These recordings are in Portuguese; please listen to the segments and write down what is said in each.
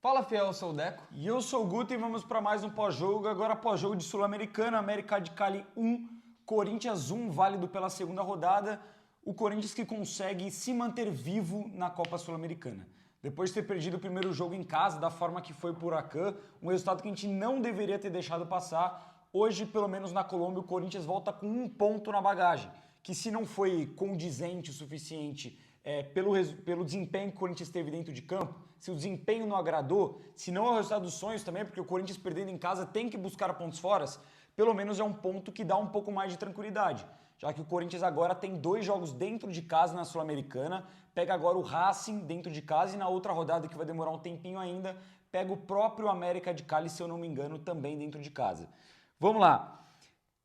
Fala, fiel, eu sou o Deco. E eu sou o Guto e vamos para mais um pós-jogo. Agora pós-jogo de Sul-Americana, América de Cali 1, Corinthians 1, válido pela segunda rodada. O Corinthians que consegue se manter vivo na Copa Sul-Americana. Depois de ter perdido o primeiro jogo em casa, da forma que foi por Huracan, um resultado que a gente não deveria ter deixado passar. Hoje, pelo menos na Colômbia, o Corinthians volta com um ponto na bagagem, que se não foi condizente o suficiente pelo desempenho que o Corinthians teve dentro de campo, se o desempenho não agradou, se não é o resultado dos sonhos também, porque o Corinthians perdendo em casa tem que buscar pontos fora, pelo menos é um ponto que dá um pouco mais de tranquilidade. Já que o Corinthians agora tem 2 jogos dentro de casa na Sul-Americana, pega agora o Racing dentro de casa e na outra rodada, que vai demorar um tempinho ainda, pega o próprio América de Cali, se eu não me engano, também dentro de casa. Vamos lá.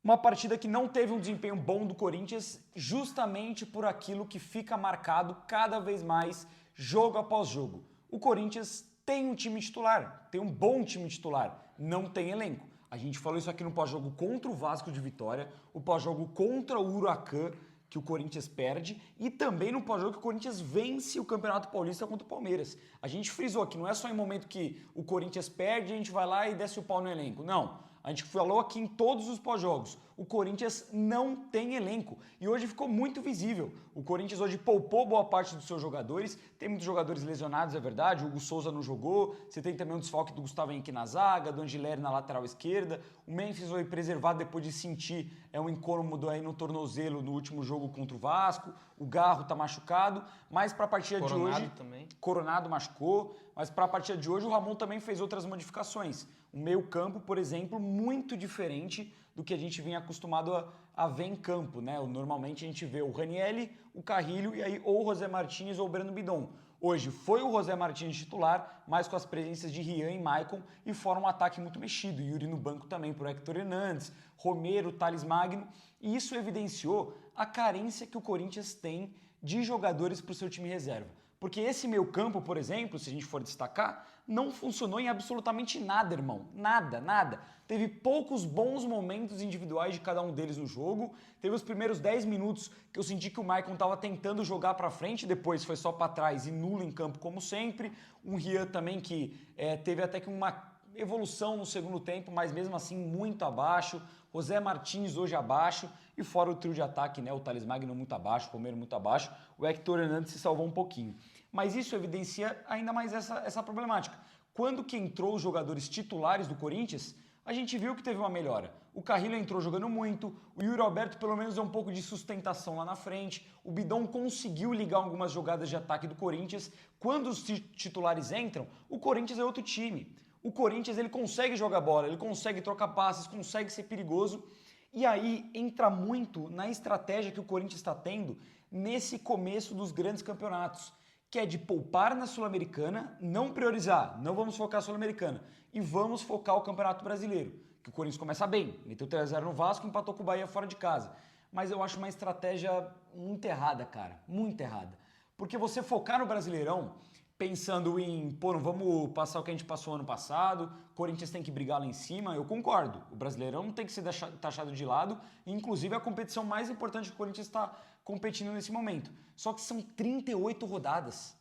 Uma partida que não teve um desempenho bom do Corinthians, justamente por aquilo que fica marcado cada vez mais, jogo após jogo. O Corinthians tem um time titular, tem um bom time titular, não tem elenco. A gente falou isso aqui no pós-jogo contra o Vasco de Vitória, o pós-jogo contra o Huracan, que o Corinthians perde, e também no pós-jogo que o Corinthians vence o Campeonato Paulista contra o Palmeiras. A gente frisou que não é só em momento que o Corinthians perde, a gente vai lá e desce o pau no elenco. Não. A gente falou aqui em todos os pós-jogos, o Corinthians não tem elenco e hoje ficou muito visível. O Corinthians hoje poupou boa parte dos seus jogadores, tem muitos jogadores lesionados, é verdade, o Hugo Souza não jogou, você tem também um desfalque do Gustavo Henrique na zaga, do Angileri na lateral esquerda, o Memphis foi preservado depois de sentir um incômodo aí no tornozelo no último jogo contra o Vasco, o Garro tá machucado, mas para a partida de hoje... também. Coronado machucou, mas para a partida de hoje o Ramon também fez outras modificações. O meio-campo, por exemplo, muito diferente do que a gente vinha acostumado a ver em campo, né? Normalmente a gente vê o Ranieri, o Carrilho e aí ou o José Martínez ou o Breno Bidon. Hoje foi o José Martínez titular, mas com as presenças de Rian e Maicon e fora um ataque muito mexido. Yuri no banco também por Héctor Hernandes, Romero, Thales Magno. E isso evidenciou a carência que o Corinthians tem de jogadores para o seu time reserva. Porque esse meio campo, por exemplo, se a gente for destacar, não funcionou em absolutamente nada, irmão. Nada, nada. Teve poucos bons momentos individuais de cada um deles no jogo. Teve os primeiros 10 minutos que eu senti que o Maicon estava tentando jogar para frente, depois foi só para trás e nulo em campo como sempre. Um Rian também que teve até que uma evolução no segundo tempo, mas mesmo assim muito abaixo. José Martins hoje abaixo e fora o trio de ataque, né? O Thales Magno muito abaixo, o Romero muito abaixo, o Héctor Hernandes se salvou um pouquinho. Mas isso evidencia ainda mais essa problemática. Quando que entrou os jogadores titulares do Corinthians, a gente viu que teve uma melhora. O Carrilho entrou jogando muito, o Yuri Alberto pelo menos deu um pouco de sustentação lá na frente, o Bidon conseguiu ligar algumas jogadas de ataque do Corinthians. Quando os titulares entram, o Corinthians é outro time. O Corinthians ele consegue jogar bola, ele consegue trocar passes, consegue ser perigoso. E aí entra muito na estratégia que o Corinthians está tendo nesse começo dos grandes campeonatos, que é de poupar na Sul-Americana, não priorizar, não vamos focar na Sul-Americana, e vamos focar o Campeonato Brasileiro, que o Corinthians começa bem, meteu 3-0 no Vasco e empatou com o Bahia fora de casa. Mas eu acho uma estratégia muito errada, cara, muito errada. Porque você focar no Brasileirão, pensando em, pô, não vamos passar o que a gente passou ano passado, Corinthians tem que brigar lá em cima, eu concordo. O Brasileirão não tem que ser taxado de lado, inclusive é a competição mais importante que o Corinthians está competindo nesse momento. Só que são 38 rodadas.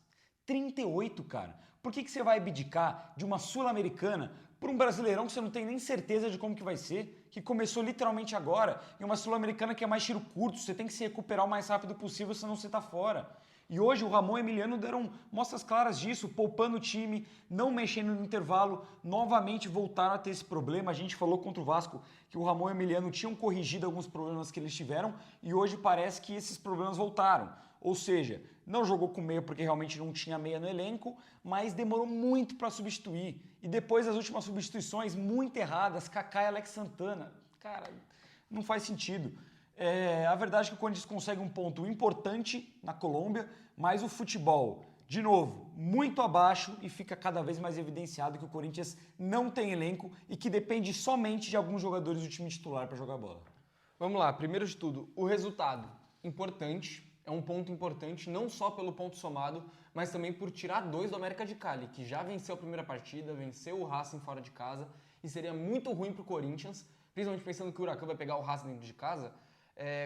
38, cara. Por que você vai abdicar de uma Sul-Americana por um Brasileirão que você não tem nem certeza de como que vai ser, que começou literalmente agora, e uma Sul-Americana que é mais tiro curto, você tem que se recuperar o mais rápido possível, senão você tá fora. E hoje o Ramon e o Emiliano deram mostras claras disso, poupando o time, não mexendo no intervalo, novamente voltaram a ter esse problema. A gente falou contra o Vasco que o Ramon e o Emiliano tinham corrigido alguns problemas que eles tiveram e hoje parece que esses problemas voltaram. Ou seja, não jogou com meia porque realmente não tinha meia no elenco, mas demorou muito para substituir. E depois as últimas substituições muito erradas, Kaká e Alex Santana. Cara, não faz sentido. A verdade é que o Corinthians consegue um ponto importante na Colômbia, mas o futebol, de novo, muito abaixo e fica cada vez mais evidenciado que o Corinthians não tem elenco e que depende somente de alguns jogadores do time titular para jogar bola. Vamos lá, primeiro de tudo, o resultado. Importante, é um ponto importante, não só pelo ponto somado, mas também por tirar 2 do América de Cali, que já venceu a primeira partida, venceu o Racing fora de casa, e seria muito ruim para o Corinthians, principalmente pensando que o Huracan vai pegar o Racing dentro de casa,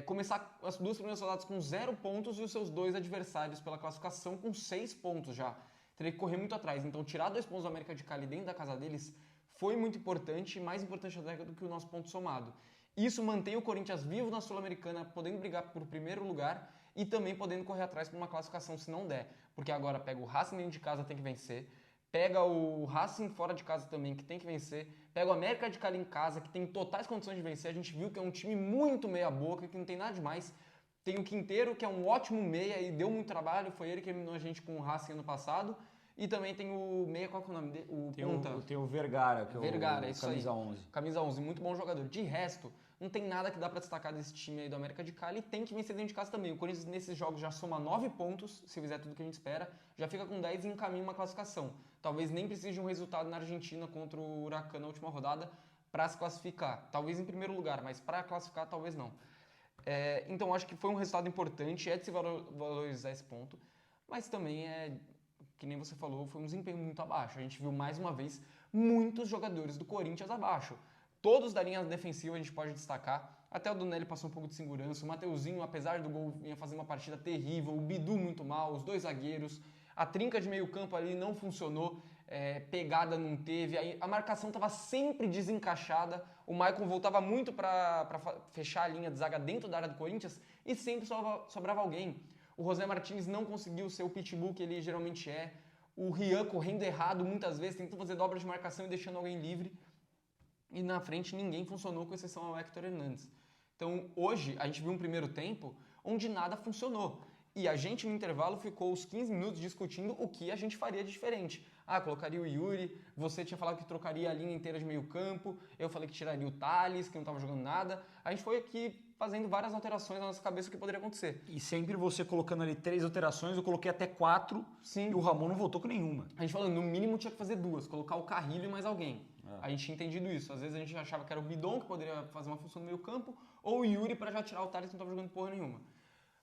começar as 2 primeiras rodadas com 0 pontos e os seus 2 adversários pela classificação com 6 pontos já. teria que correr muito atrás. Então, tirar 2 pontos do América de Cali dentro da casa deles foi muito importante, mais importante até do que o nosso ponto somado. Isso mantém o Corinthians vivo na Sul-Americana, podendo brigar por primeiro lugar e também podendo correr atrás por uma classificação se não der. Porque agora pega o Racing dentro de casa, tem que vencer. Pega o Racing fora de casa também, que tem que vencer. Pega o América de Cali em casa, que tem totais condições de vencer. A gente viu que é um time muito meia-boca, que não tem nada demais. Tem o Quinteiro, que é um ótimo meia e deu muito trabalho. Foi ele que eliminou a gente com o Racing ano passado. E também tem o meia, qual que é o nome dele? O ponta. Tem o Vergara, que Vergara, é o isso camisa aí. 11. Camisa 11, muito bom jogador. De resto, não tem nada que dá pra destacar desse time aí do América de Cali. E tem que vencer dentro de casa também. O Corinthians nesses jogos já soma 9 pontos, se fizer tudo que a gente espera. Já fica com 10 e encaminha uma classificação. Talvez nem precise de um resultado na Argentina contra o Huracan na última rodada para se classificar. Talvez em primeiro lugar, mas para classificar talvez não. Então acho que foi um resultado importante, é de se valorizar esse ponto. Mas também que nem você falou, foi um desempenho muito abaixo. A gente viu mais uma vez muitos jogadores do Corinthians abaixo. Todos da linha defensiva a gente pode destacar. Até o Donelli passou um pouco de segurança. O Mateuzinho, apesar do gol, vinha fazendo uma partida terrível. O Bidu muito mal, os 2 zagueiros. A trinca de meio campo ali não funcionou. Pegada não teve. A marcação estava sempre desencaixada. O Maicon voltava muito para fechar a linha de zaga dentro da área do Corinthians e sempre sobrava alguém. O José Martins não conseguiu ser o pitbull que ele geralmente é. O Rian correndo errado muitas vezes, tentando fazer dobra de marcação e deixando alguém livre. E na frente ninguém funcionou, com exceção ao Héctor Hernandes. Então hoje a gente viu um primeiro tempo onde nada funcionou. E a gente no intervalo ficou os 15 minutos discutindo o que a gente faria de diferente. Colocaria o Yuri, você tinha falado que trocaria a linha inteira de meio campo, eu falei que tiraria o Thales, que não estava jogando nada. A gente foi aqui fazendo várias alterações na nossa cabeça do que poderia acontecer. E sempre você colocando ali 3 alterações, eu coloquei até 4. Sim. E o Ramon não voltou com nenhuma. A gente falou, no mínimo tinha que fazer 2, colocar o Carrilho e mais alguém. A gente tinha entendido isso. Às vezes a gente achava que era o Bidon que poderia fazer uma função no meio campo, ou o Yuri para já tirar o Thales que não estava jogando porra nenhuma.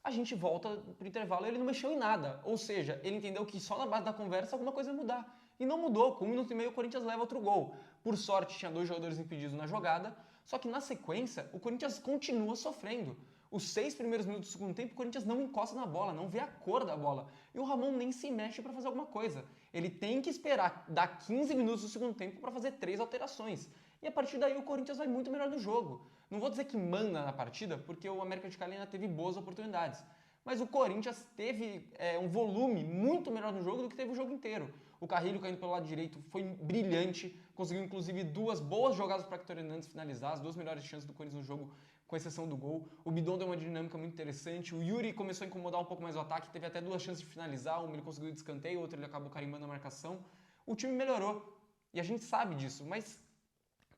A gente volta pro intervalo e ele não mexeu em nada. Ou seja, ele entendeu que só na base da conversa alguma coisa ia mudar. E não mudou. Com 1 minuto e meio o Corinthians leva outro gol. Por sorte, tinha 2 jogadores impedidos na jogada. Só que na sequência, o Corinthians continua sofrendo. Os 6 primeiros minutos do segundo tempo, o Corinthians não encosta na bola, não vê a cor da bola. E o Ramon nem se mexe para fazer alguma coisa. Ele tem que esperar dar 15 minutos do segundo tempo para fazer 3 alterações. E a partir daí o Corinthians vai muito melhor no jogo. Não vou dizer que manda na partida, porque o América de Cali ainda teve boas oportunidades. Mas o Corinthians teve um volume muito melhor no jogo do que teve o jogo inteiro. O Carrilho caindo pelo lado direito foi brilhante, conseguiu inclusive 2 boas jogadas para Héctor Hernandes finalizar, as 2 melhores chances do Corinthians no jogo, com exceção do gol. O Bidon deu uma dinâmica muito interessante, o Yuri começou a incomodar um pouco mais o ataque, teve até 2 chances de finalizar, uma ele conseguiu de escanteio, outra ele acabou carimbando a marcação. O time melhorou, e a gente sabe disso, mas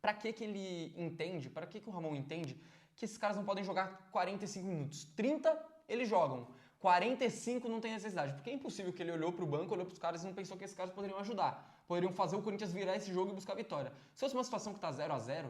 para que ele entende, para que o Ramon entende que esses caras não podem jogar 45 minutos? 30 eles jogam, 45 não tem necessidade, porque é impossível que ele olhou para o banco, olhou para os caras e não pensou que esses caras poderiam ajudar, poderiam fazer o Corinthians virar esse jogo e buscar a vitória. Se fosse uma situação que está 0-0,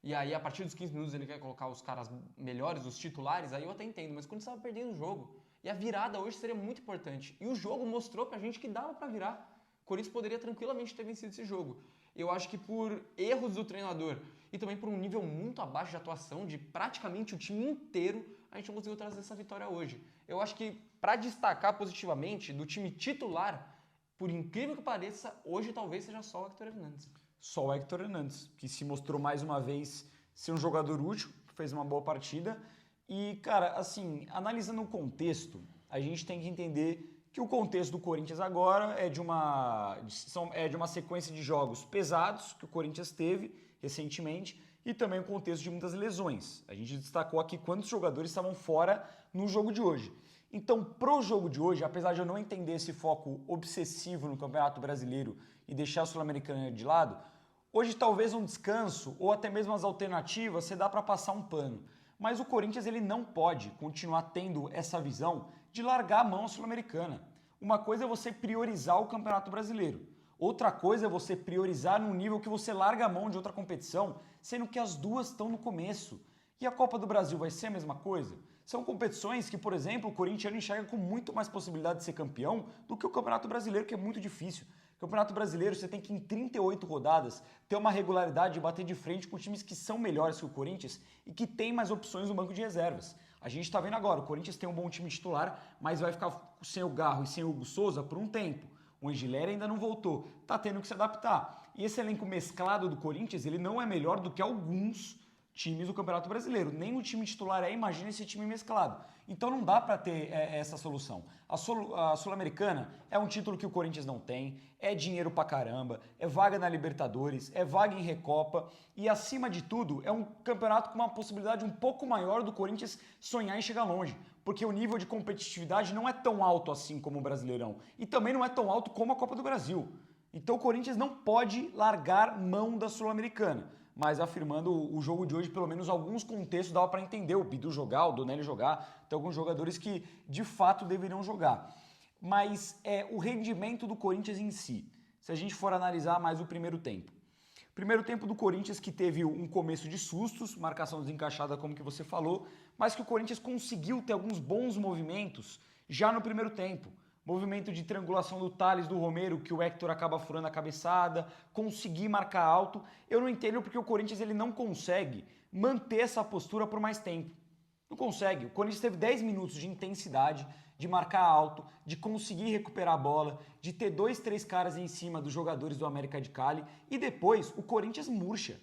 e aí a partir dos 15 minutos ele quer colocar os caras melhores, os titulares, aí eu até entendo, mas quando estava perdendo o jogo, e a virada hoje seria muito importante, e o jogo mostrou pra gente que dava para virar, o Corinthians poderia tranquilamente ter vencido esse jogo. Eu acho que por erros do treinador e também por um nível muito abaixo de atuação de praticamente o time inteiro, a gente não conseguiu trazer essa vitória hoje. Eu acho que para destacar positivamente do time titular, por incrível que pareça, hoje talvez seja só o Héctor Hernandes. Só o Héctor Hernandes, que se mostrou mais uma vez ser um jogador útil, fez uma boa partida. E, cara, assim, analisando o contexto, a gente tem que entender que o contexto do Corinthians agora é de uma sequência de jogos pesados que o Corinthians teve recentemente e também o contexto de muitas lesões. A gente destacou aqui quantos jogadores estavam fora no jogo de hoje. Então, pro jogo de hoje, apesar de eu não entender esse foco obsessivo no Campeonato Brasileiro e deixar a Sul-Americana de lado, hoje talvez um descanso ou até mesmo as alternativas você dá para passar um pano. Mas o Corinthians ele não pode continuar tendo essa visão de largar a mão Sul-Americana. Uma coisa é você priorizar o Campeonato Brasileiro. Outra coisa é você priorizar num nível que você larga a mão de outra competição, sendo que as duas estão no começo. E a Copa do Brasil vai ser a mesma coisa? São competições que, por exemplo, o Corinthians enxerga com muito mais possibilidade de ser campeão do que o Campeonato Brasileiro, que é muito difícil. Campeonato Brasileiro, você tem que, em 38 rodadas, ter uma regularidade e bater de frente com times que são melhores que o Corinthians e que tem mais opções no banco de reservas. A gente está vendo agora, o Corinthians tem um bom time titular, mas vai ficar sem o Garro e sem o Hugo Souza por um tempo. O Angileri ainda não voltou, tá tendo que se adaptar. E esse elenco mesclado do Corinthians, ele não é melhor do que alguns times do Campeonato Brasileiro. Nem o time titular imagina esse time mesclado. Então não dá para ter essa solução. A Sul-Americana é um título que o Corinthians não tem, é dinheiro pra caramba, é vaga na Libertadores, é vaga em Recopa e, acima de tudo, é um campeonato com uma possibilidade um pouco maior do Corinthians sonhar em chegar longe. Porque o nível de competitividade não é tão alto assim como o Brasileirão. E também não é tão alto como a Copa do Brasil. Então o Corinthians não pode largar mão da Sul-Americana. Mas afirmando o jogo de hoje, pelo menos alguns contextos dava para entender. O Bidu jogar, o Donelli jogar, tem alguns jogadores que de fato deveriam jogar. Mas o rendimento do Corinthians em si, se a gente for analisar mais o primeiro tempo. Primeiro tempo do Corinthians que teve um começo de sustos, marcação desencaixada como que você falou, mas que o Corinthians conseguiu ter alguns bons movimentos já no primeiro tempo. Movimento de triangulação do Thales, do Romero, que o Hector acaba furando a cabeçada, conseguir marcar alto. Eu não entendo porque o Corinthians ele não consegue manter essa postura por mais tempo. Não consegue. O Corinthians teve 10 minutos de intensidade, de marcar alto, de conseguir recuperar a bola, de ter 2, 3 caras em cima dos jogadores do América de Cali e depois o Corinthians murcha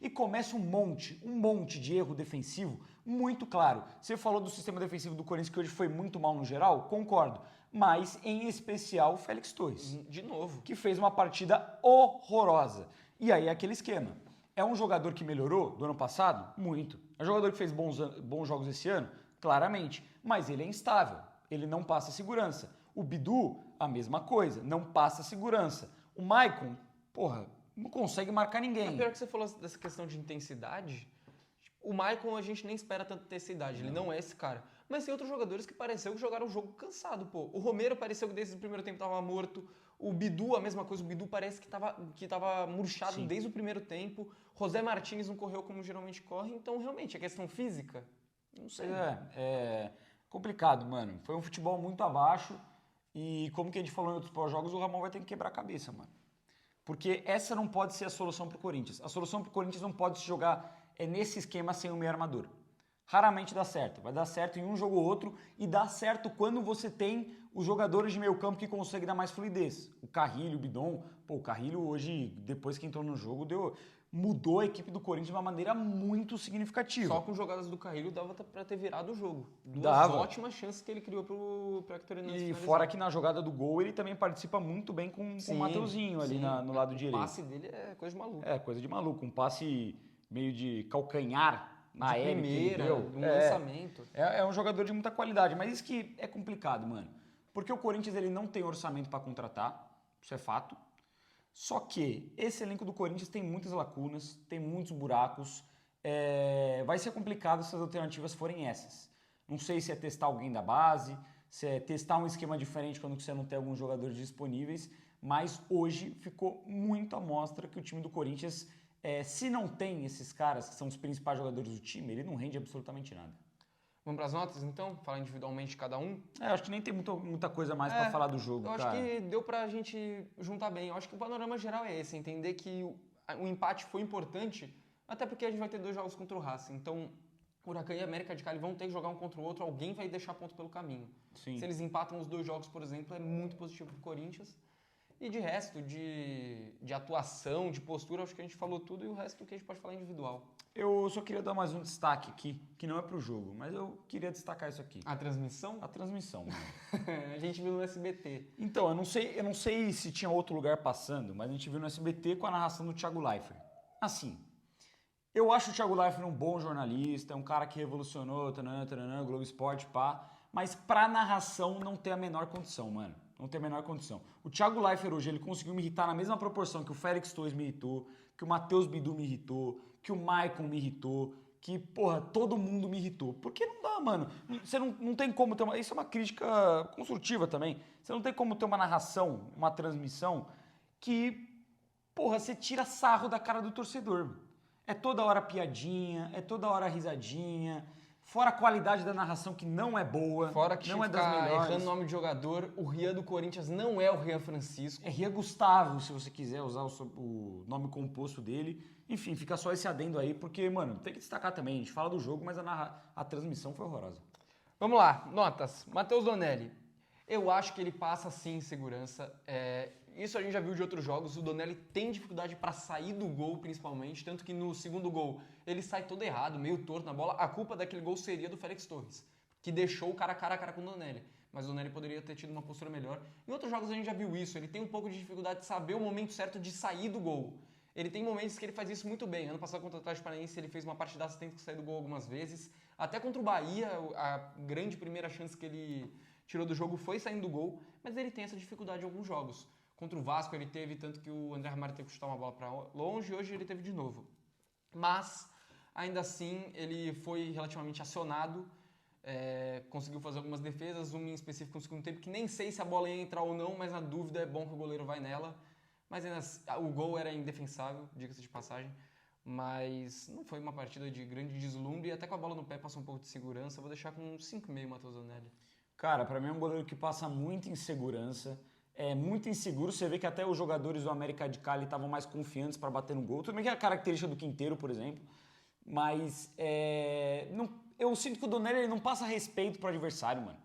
e começa um monte de erro defensivo muito claro. Você falou do sistema defensivo do Corinthians que hoje foi muito mal no geral, concordo, mas em especial o Félix Torres. De novo. Que fez uma partida horrorosa. E aí aquele esquema. É um jogador que melhorou do ano passado? Muito. É um jogador que fez bons jogos esse ano? Claramente. Mas ele é instável. Ele não passa segurança. O Bidu, a mesma coisa. Não passa segurança. O Maicon, não consegue marcar ninguém. É pior que você falou dessa questão de intensidade. O Maicon a gente nem espera tanta intensidade. Ele não é esse cara. Mas tem outros jogadores que pareceu que jogaram o jogo cansado, pô. O Romero pareceu que desde o primeiro tempo tava morto. O Bidu, a mesma coisa. O Bidu parece que tava murchado Sim. desde o primeiro tempo. José Martínez não correu como geralmente corre. Então, realmente, a questão física, não sei. É complicado, mano. Foi um futebol muito abaixo. E como que a gente falou em outros pós-jogos, o Ramon vai ter que quebrar a cabeça, mano. Porque essa não pode ser a solução pro Corinthians. A solução pro Corinthians não pode se jogar nesse esquema sem o meio armador. Raramente dá certo. Vai dar certo em um jogo ou outro e dá certo quando você tem os jogadores de meio campo que conseguem dar mais fluidez. O Carrilho, o Bidon. O Carrilho hoje, depois que entrou no jogo, mudou a equipe do Corinthians de uma maneira muito significativa. Só com jogadas do Carrilho dava pra ter virado o jogo. Ótimas chances que ele criou pro Hector Hernández E finalizar. fora que na jogada do gol ele também participa muito bem com o Mateuzinho ali no lado direito. O passe dele é coisa de maluco. É, coisa de maluco. Um passe meio de calcanhar na de primeira, um lançamento. É um jogador de muita qualidade, mas isso que é complicado, mano. Porque o Corinthians ele não tem orçamento para contratar, isso é fato. Só que esse elenco do Corinthians tem muitas lacunas, tem muitos buracos. Vai ser complicado se as alternativas forem essas. Não sei se é testar alguém da base, se é testar um esquema diferente quando você não tem alguns jogadores disponíveis, mas hoje ficou muito à mostra que o time do Corinthians, se não tem esses caras que são os principais jogadores do time, ele não rende absolutamente nada. Vamos para as notas, então? Falar individualmente de cada um? Acho que nem tem muita coisa mais para falar do jogo, cara. Eu acho que deu pra gente juntar bem. Eu acho que o panorama geral é esse, entender que o empate foi importante, até porque a gente vai ter 2 jogos contra o Racing. Então, Huracan e América de Cali vão ter que jogar um contra o outro, alguém vai deixar ponto pelo caminho. Sim. Se eles empatam os 2 jogos, por exemplo, é muito positivo pro Corinthians. E de resto, de atuação, de postura, acho que a gente falou tudo e o resto que a gente pode falar individual. Eu só queria dar mais um destaque aqui, que não é pro jogo, mas eu queria destacar isso aqui. A transmissão? A transmissão. A gente viu no SBT. Então, eu não sei se tinha outro lugar passando, mas a gente viu no SBT com a narração do Thiago Leifert. Assim, eu acho o Thiago Leifert um bom jornalista, é um cara que revolucionou, Globo Esporte, pá, mas pra narração não tem a menor condição, mano. Não tem a menor condição. O Thiago Leifert hoje, ele conseguiu me irritar na mesma proporção que o Félix Torres me irritou, que o Matheus Bidu me irritou, que o Maicon me irritou, que, todo mundo me irritou. Porque não dá, mano. Você não tem como ter isso é uma crítica construtiva também. Você não tem como ter uma narração, uma transmissão que, você tira sarro da cara do torcedor. É toda hora piadinha, é toda hora risadinha. Fora a qualidade da narração, que não é boa, fora que não é das melhores. Errando o nome de jogador, o Rian do Corinthians não é o Rian Francisco. É Rian Gustavo, se você quiser usar o nome composto dele. Enfim, fica só esse adendo aí, porque, mano, tem que destacar também. A gente fala do jogo, mas a transmissão foi horrorosa. Vamos lá, notas. Matheus Donelli. Eu acho que ele passa sim em segurança. Isso a gente já viu de outros jogos. O Donelli tem dificuldade para sair do gol, principalmente. Tanto que no segundo gol ele sai todo errado, meio torto na bola. A culpa daquele gol seria do Félix Torres, que deixou o cara a cara com o Donelli. Mas o Donelli poderia ter tido uma postura melhor. Em outros jogos a gente já viu isso. Ele tem um pouco de dificuldade de saber o momento certo de sair do gol. Ele tem momentos que ele faz isso muito bem. Ano passado contra o Atlético Paranaense ele fez uma partidaça tendo que sair do gol algumas vezes. Até contra o Bahia, a grande primeira chance que ele tirou do jogo foi saindo do gol, mas ele tem essa dificuldade em alguns jogos. Contra o Vasco ele teve, tanto que o André Ramalho teve que chutar uma bola para longe, e hoje ele teve de novo. Mas, ainda assim, ele foi relativamente acionado, conseguiu fazer algumas defesas, uma em específico no segundo tempo, que nem sei se a bola ia entrar ou não, mas na dúvida é bom que o goleiro vai nela. Mas ainda assim, o gol era indefensável, diga-se de passagem. Mas não foi uma partida de grande deslumbre, e até com a bola no pé passou um pouco de segurança. Vou deixar com um 5,5 Matheus Donelli. Cara, pra mim é um goleiro que passa muita insegurança, é muito inseguro. Você vê que até os jogadores do América de Cali estavam mais confiantes para bater no gol. Tudo bem que é a característica do Quinteiro, por exemplo, mas eu sinto que o Donelli ele não passa respeito pro adversário, mano.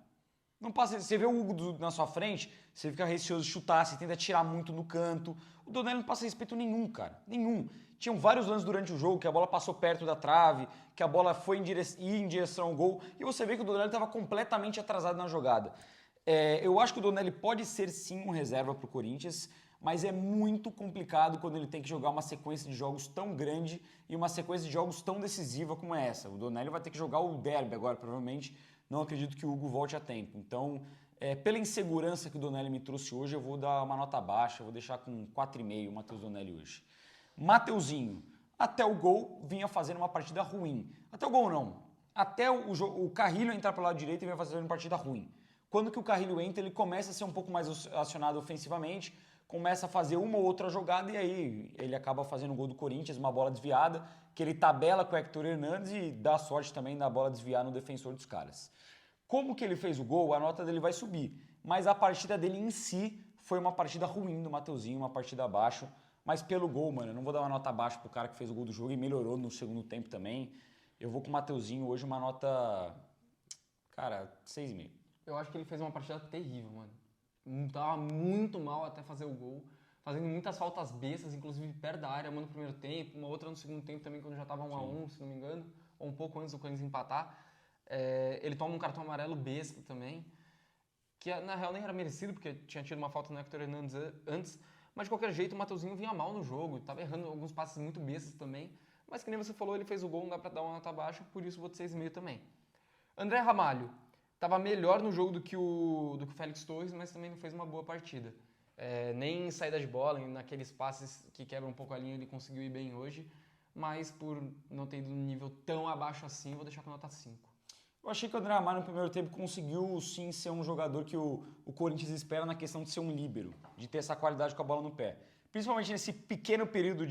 Não passa, você vê o Hugo na sua frente, você fica receoso de chutar, você tenta tirar muito no canto. O Donelli não passa respeito nenhum, cara. Nenhum. Tinham vários lances durante o jogo que a bola passou perto da trave, que a bola foi em direção ao gol, e você vê que o Donelli estava completamente atrasado na jogada. Eu acho que o Donelli pode ser sim um reserva para o Corinthians, mas é muito complicado quando ele tem que jogar uma sequência de jogos tão grande e uma sequência de jogos tão decisiva como essa. O Donelli vai ter que jogar o derby agora, provavelmente. Não acredito que o Hugo volte a tempo. Então, pela insegurança que o Donelli me trouxe hoje, eu vou dar uma nota baixa, vou deixar com 4,5 o Matheus Donelli hoje. Mateuzinho, até o gol, vinha fazendo uma partida ruim. Até o gol não. Até o Carrilho entrar pelo lado direito e vinha fazendo uma partida ruim. Quando que o Carrilho entra, ele começa a ser um pouco mais acionado ofensivamente, começa a fazer uma ou outra jogada e aí ele acaba fazendo o gol do Corinthians, uma bola desviada, que ele tabela com o Héctor Hernandes e dá sorte também da bola desviar no defensor dos caras. Como que ele fez o gol, a nota dele vai subir. Mas a partida dele em si foi uma partida ruim do Mateuzinho, uma partida abaixo. Mas pelo gol, mano, eu não vou dar uma nota baixa pro cara que fez o gol do jogo e melhorou no segundo tempo também. Eu vou com o Mateuzinho hoje uma nota, cara, 6,5. Eu acho que ele fez uma partida terrível, mano. Tava muito mal até fazer o gol. Fazendo muitas faltas bestas, inclusive perto da área, uma no primeiro tempo, uma outra no segundo tempo também, quando já tava 1-1, se não me engano. Ou um pouco antes do Corinthians empatar. Ele toma um cartão amarelo besta também. Que na real nem era merecido, porque tinha tido uma falta no Héctor Hernandes antes. Mas de qualquer jeito o Mateuzinho vinha mal no jogo, estava errando alguns passes muito bestas também. Mas que nem você falou, ele fez o gol, não dá pra dar uma nota baixa, por isso vou de 6,5 também. André Ramalho, estava melhor no jogo do que o Félix Torres, mas também não fez uma boa partida. Nem em saída de bola, naqueles passes que quebram um pouco a linha, ele conseguiu ir bem hoje. Mas por não ter ido num nível tão abaixo assim, vou deixar com nota 5. Eu achei que o André Ramalho no primeiro tempo conseguiu sim ser um jogador que o Corinthians espera na questão de ser um líbero, de ter essa qualidade com a bola no pé. Principalmente nesse pequeno período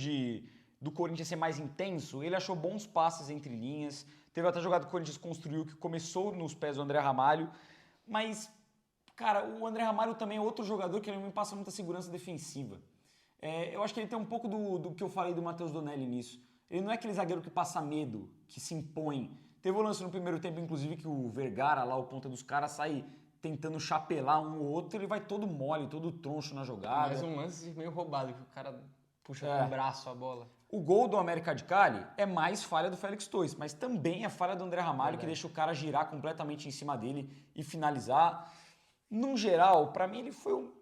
do Corinthians ser mais intenso, ele achou bons passes entre linhas. Teve até jogada que o Corinthians construiu que começou nos pés do André Ramalho. Mas, cara, o André Ramalho também é outro jogador que ele me passa muita segurança defensiva. Eu acho que ele tem um pouco do que eu falei do Matheus Donelli nisso. Ele não é aquele zagueiro que passa medo, que se impõe. Teve um lance no primeiro tempo, inclusive, que o Vergara, lá, o ponta dos caras, sai tentando chapelar um ou outro, ele vai todo mole, todo troncho na jogada. Mais um lance meio roubado, que o cara puxa com o braço a bola. O gol do América de Cali é mais falha do Félix Torres, mas também é falha do André Ramalho, que deixa o cara girar completamente em cima dele e finalizar. No geral, pra mim, ele foi o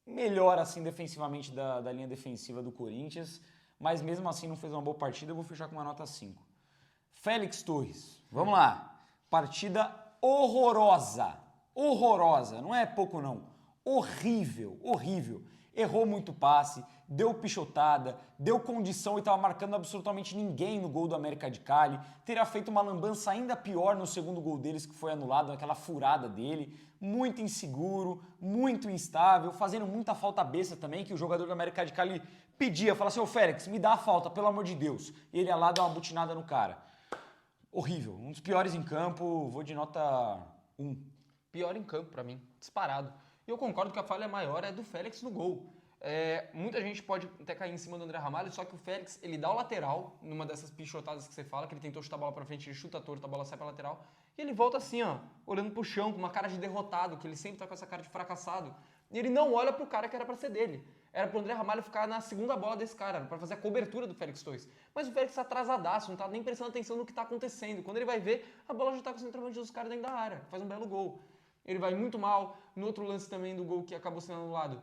melhor, assim, defensivamente da linha defensiva do Corinthians, mas mesmo assim não fez uma boa partida, eu vou fechar com uma nota 5. Félix Torres, vamos lá. Partida horrorosa. Horrorosa, não é pouco não. Horrível, horrível. Errou muito passe, deu pichotada, deu condição e estava marcando absolutamente ninguém no gol do América de Cali. Teria feito uma lambança ainda pior no segundo gol deles, que foi anulado, aquela furada dele. Muito inseguro, muito instável, fazendo muita falta besta também, que o jogador do América de Cali pedia, falava assim, ô Félix, me dá a falta, pelo amor de Deus. E ele ia lá dar uma butinada no cara. Horrível, um dos piores em campo, vou de nota 1. Pior em campo pra mim, disparado. E eu concordo que a falha maior é do Félix no gol. Muita gente pode até cair em cima do André Ramalho, só que o Félix, ele dá o lateral, numa dessas pichotadas que você fala, que ele tentou chutar a bola pra frente, ele chuta torto, a bola sai pra lateral, E ele volta assim, ó, olhando pro chão, com uma cara de derrotado, que ele sempre tá com essa cara de fracassado. E ele não olha pro cara que era pra ser dele. Era pro André Ramalho ficar na segunda bola desse cara, pra fazer a cobertura do Félix Torres. Mas o Félix tá atrasadaço, não tá nem prestando atenção no que tá acontecendo. Quando ele vai ver, a bola já tá com o centroavante dos caras dentro da área. Faz um belo gol. Ele vai muito mal. No outro lance também do gol que acabou sendo anulado,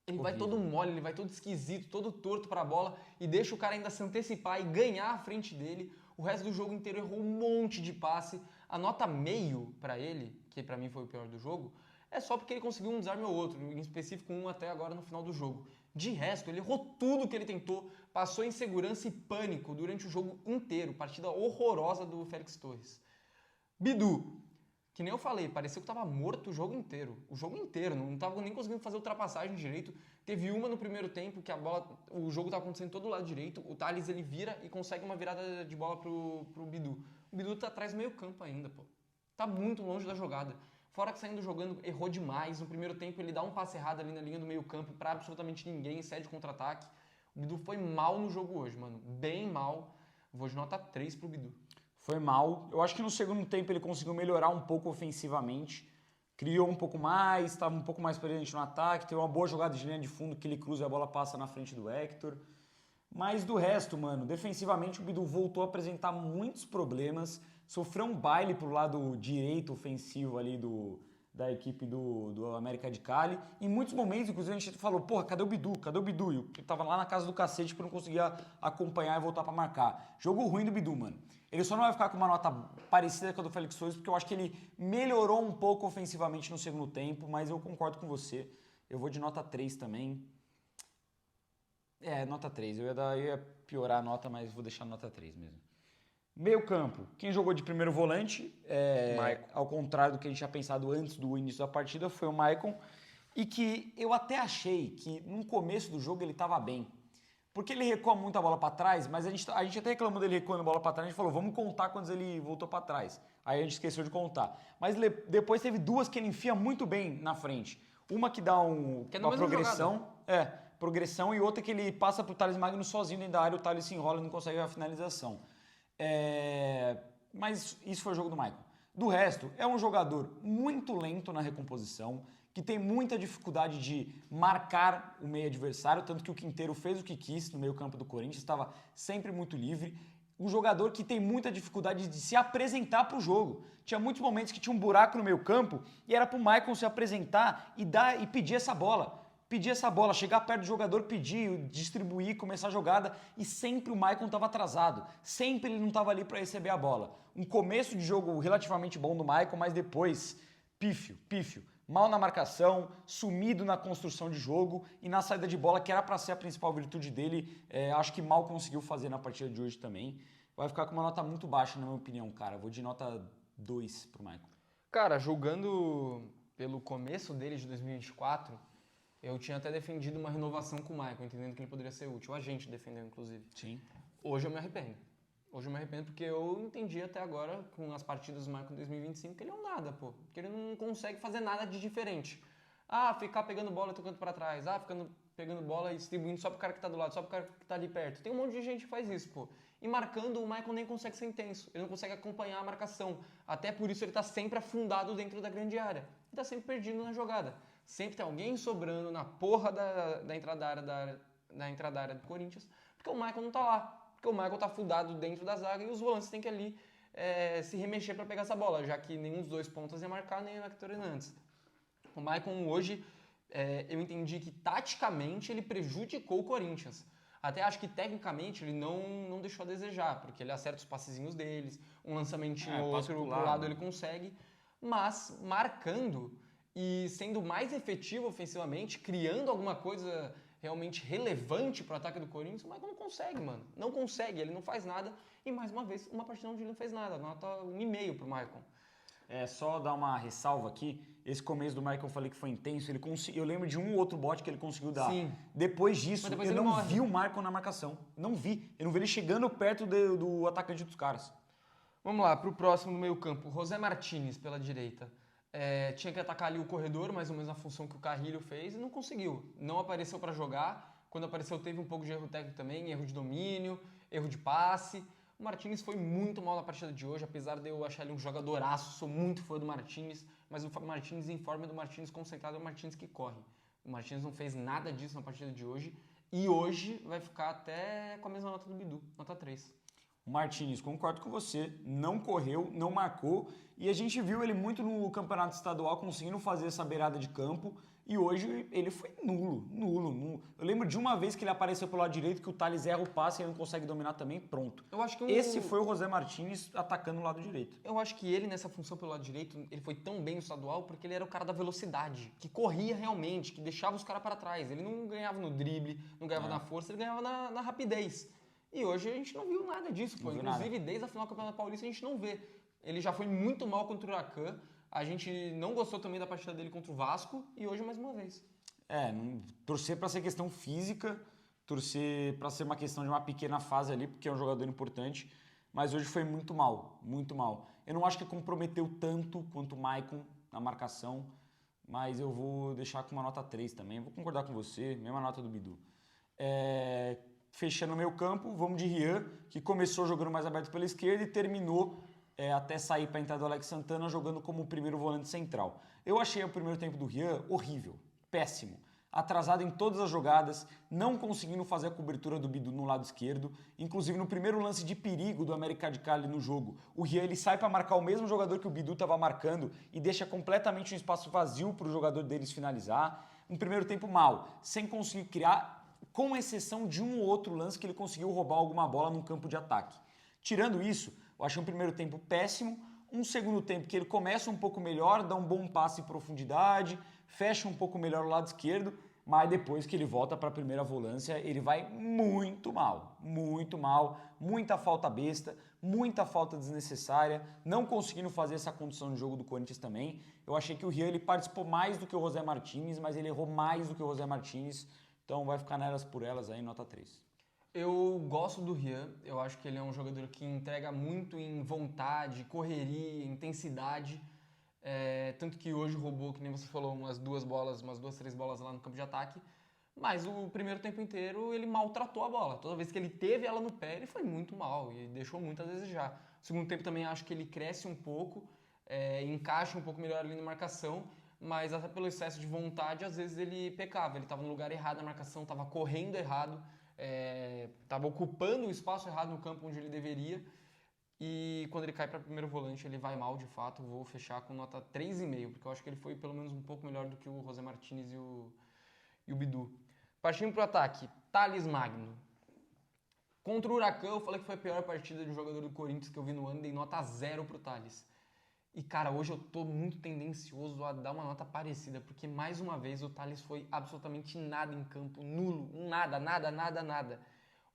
ele vai todo mole, ele vai todo esquisito, todo torto pra bola e deixa o cara ainda se antecipar e ganhar a frente dele. O resto do jogo inteiro errou um monte de passe. A nota meio pra ele, que pra mim foi o pior do jogo, é só porque ele conseguiu um desarme ou outro, em específico um até agora no final do jogo. De resto, ele errou tudo que ele tentou, passou insegurança e pânico durante o jogo inteiro. Partida horrorosa do Félix Torres. Bidu, que nem eu falei, pareceu que tava morto o jogo inteiro. O jogo inteiro, não tava nem conseguindo fazer ultrapassagem direito. Teve uma no primeiro tempo que a bola, o jogo tava acontecendo todo lado direito. O Thales ele vira e consegue uma virada de bola pro Bidu. O Bidu tá atrás do meio campo ainda, pô. Tá muito longe da jogada. Fora que saindo jogando, errou demais. No primeiro tempo ele dá um passe errado ali na linha do meio campo pra absolutamente ninguém, cede contra-ataque. O Bidu foi mal no jogo hoje, mano. Bem mal. Vou de nota 3 pro Bidu. Foi mal. Eu acho que no segundo tempo ele conseguiu melhorar um pouco ofensivamente. Criou um pouco mais, estava um pouco mais presente no ataque. Teve uma boa jogada de linha de fundo que ele cruza e a bola passa na frente do Hector. Mas do resto, mano, defensivamente o Bidu voltou a apresentar muitos problemas. Sofreu um baile pro lado direito ofensivo ali da equipe do América de Cali. Em muitos momentos, inclusive, a gente falou, porra, cadê o Bidu? Cadê o Bidu? E eu tava lá na casa do cacete porque não conseguia acompanhar e voltar pra marcar. Jogo ruim do Bidu, mano. Ele só não vai ficar com uma nota parecida com a do Félix Torres, porque eu acho que ele melhorou um pouco ofensivamente no segundo tempo, mas eu concordo com você. Eu vou de nota 3 também. Nota 3. Eu ia piorar a nota, mas vou deixar nota 3 mesmo. Meio campo. Quem jogou de primeiro volante, ao contrário do que a gente tinha pensado antes do início da partida, foi o Maicon. E que eu até achei que no começo do jogo ele estava bem. Porque ele recua muito a bola para trás, mas a gente até reclamou dele recuando a bola para trás, a gente falou, vamos contar quantos ele voltou para trás. Aí a gente esqueceu de contar. Mas depois teve duas que ele enfia muito bem na frente. Uma que dá uma progressão, progressão, e outra que ele passa pro Thales Magno sozinho dentro da área, o Thales se enrola e não consegue a finalização. Mas isso foi o jogo do Maicon. Do resto, é um jogador muito lento na recomposição, que tem muita dificuldade de marcar o meio adversário, tanto que o Quinteiro fez o que quis no meio campo do Corinthians, estava sempre muito livre. Um jogador que tem muita dificuldade de se apresentar para o jogo. Tinha muitos momentos que tinha um buraco no meio campo e era para o Maicon se apresentar e pedir essa bola. Pedir essa bola, chegar perto do jogador, pedir, distribuir, começar a jogada, e sempre o Maicon estava atrasado. Sempre ele não estava ali para receber a bola. Um começo de jogo relativamente bom do Maicon, mas depois, pífio. Mal na marcação, sumido na construção de jogo e na saída de bola, que era para ser a principal virtude dele, acho que mal conseguiu fazer na partida de hoje também. Vai ficar com uma nota muito baixa, na minha opinião, cara. Vou de nota 2 pro Maicon. Cara, jogando pelo começo dele de 2024, eu tinha até defendido uma renovação com o Maicon, entendendo que ele poderia ser útil. A gente defendeu, inclusive. Sim. Hoje eu me arrependo. Hoje eu me arrependo porque eu entendi até agora, com as partidas do Maicon em 2025, que ele é um nada, pô. Que ele não consegue fazer nada de diferente. Ficar pegando bola e tocando pra trás. Pegando bola e distribuindo só pro cara que tá do lado, só pro cara que tá ali perto. Tem um monte de gente que faz isso, pô. E marcando, o Maicon nem consegue ser intenso. Ele não consegue acompanhar a marcação. Até por isso ele tá sempre afundado dentro da grande área. Ele tá sempre perdido na jogada. Sempre tem alguém sobrando na porra da entrada da área do Corinthians, porque o Maicon não tá lá. Porque o Maicon tá afundado dentro da zaga e os volantes têm que ali se remexer para pegar essa bola, já que nenhum dos dois pontas ia marcar, nem o Hector Hernandes. O Maicon hoje, eu entendi que taticamente ele prejudicou o Corinthians. Até acho que tecnicamente ele não deixou a desejar, porque ele acerta os passezinhos deles, um lançamentinho ou outro pro lado ele consegue, mas marcando e sendo mais efetivo ofensivamente, criando alguma coisa realmente relevante para o ataque do Corinthians, o Maicon não consegue, mano. Não consegue, ele não faz nada. E mais uma vez, uma partida onde ele não fez nada. Nota 1,5 pro Maicon. Só dar uma ressalva aqui. Esse começo do Maicon eu falei que foi intenso. Eu lembro de um outro bote que ele conseguiu dar. Sim. Depois disso, eu não vi o Maicon na marcação. Não vi. Eu não vi ele chegando perto do atacante dos caras. Vamos lá, pro próximo no meio campo. José Martínez pela direita. Tinha que atacar ali o corredor, mais ou menos a função que o Carrilho fez, e não conseguiu. Não apareceu para jogar. Quando apareceu, teve um pouco de erro técnico também, erro de domínio, erro de passe. O Martínez foi muito mal na partida de hoje, apesar de eu achar ele um jogadoraço, sou muito fã do Martínez, mas o Martínez em forma do Martínez concentrado é o Martínez que corre. O Martínez não fez nada disso na partida de hoje e hoje vai ficar até com a mesma nota do Bidu, nota 3. O Martínez, concordo com você, não correu, não marcou e a gente viu ele muito no campeonato estadual conseguindo fazer essa beirada de campo e hoje ele foi nulo. Eu lembro de uma vez que ele apareceu pelo lado direito que o Thales erra o passe e ele não consegue dominar também, pronto. Eu acho que Esse foi o José Martínez atacando o lado direito. Eu acho que ele nessa função pelo lado direito, ele foi tão bem no estadual porque ele era o cara da velocidade, que corria realmente, que deixava os caras para trás. Ele não ganhava no drible, não ganhava na força, ele ganhava na rapidez. E hoje a gente não viu nada disso, pô. Inclusive, desde a final do Campeonato Paulista a gente não vê. Ele já foi muito mal contra o Huracan. A gente não gostou também da partida dele contra o Vasco e hoje mais uma vez. Torcer para ser questão física, torcer para ser uma questão de uma pequena fase ali, porque é um jogador importante, mas hoje foi muito mal, muito mal. Eu não acho que comprometeu tanto quanto o Maicon na marcação, mas eu vou deixar com uma nota 3 também, vou concordar com você, mesma nota do Bidu. Fechando o meio campo, vamos de Rian, que começou jogando mais aberto pela esquerda e terminou até sair para a entrada do Alex Santana jogando como primeiro volante central. Eu achei o primeiro tempo do Rian horrível, péssimo. Atrasado em todas as jogadas, não conseguindo fazer a cobertura do Bidu no lado esquerdo. Inclusive no primeiro lance de perigo do América de Cali no jogo, o Rian ele sai para marcar o mesmo jogador que o Bidu estava marcando e deixa completamente um espaço vazio para o jogador deles finalizar. Um primeiro tempo mal, sem conseguir criar, com exceção de um ou outro lance que ele conseguiu roubar alguma bola no campo de ataque. Tirando isso, eu achei um primeiro tempo péssimo, um segundo tempo que ele começa um pouco melhor, dá um bom passe em profundidade, fecha um pouco melhor o lado esquerdo, mas depois que ele volta para a primeira volância, ele vai muito mal, muita falta besta, muita falta desnecessária, não conseguindo fazer essa condução de jogo do Corinthians também. Eu achei que o Rian ele participou mais do que o José Martínez, mas ele errou mais do que o José Martínez, então vai ficar nelas por elas aí, nota 3. Eu gosto do Rian, eu acho que ele é um jogador que entrega muito em vontade, correria, intensidade. Tanto que hoje roubou, que nem você falou, umas duas, três bolas lá no campo de ataque. Mas o primeiro tempo inteiro ele maltratou a bola. Toda vez que ele teve ela no pé, ele foi muito mal e deixou muito a desejar. No segundo tempo também acho que ele cresce um pouco, encaixa um pouco melhor ali na marcação, mas até pelo excesso de vontade, às vezes ele pecava. Ele estava no lugar errado na marcação, estava correndo errado, estava ocupando o espaço errado no campo onde ele deveria. E quando ele cai para primeiro volante, ele vai mal de fato. Vou fechar com nota 3,5, porque eu acho que ele foi pelo menos um pouco melhor do que o José Martínez e o Bidu. Partindo para o ataque, Thales Magno. Contra o Huracan, eu falei que foi a pior partida de um jogador do Corinthians que eu vi no ano, dei nota 0 pro Thales. E cara, hoje eu tô muito tendencioso a dar uma nota parecida, porque mais uma vez o Thales foi absolutamente nada em campo, nulo, nada.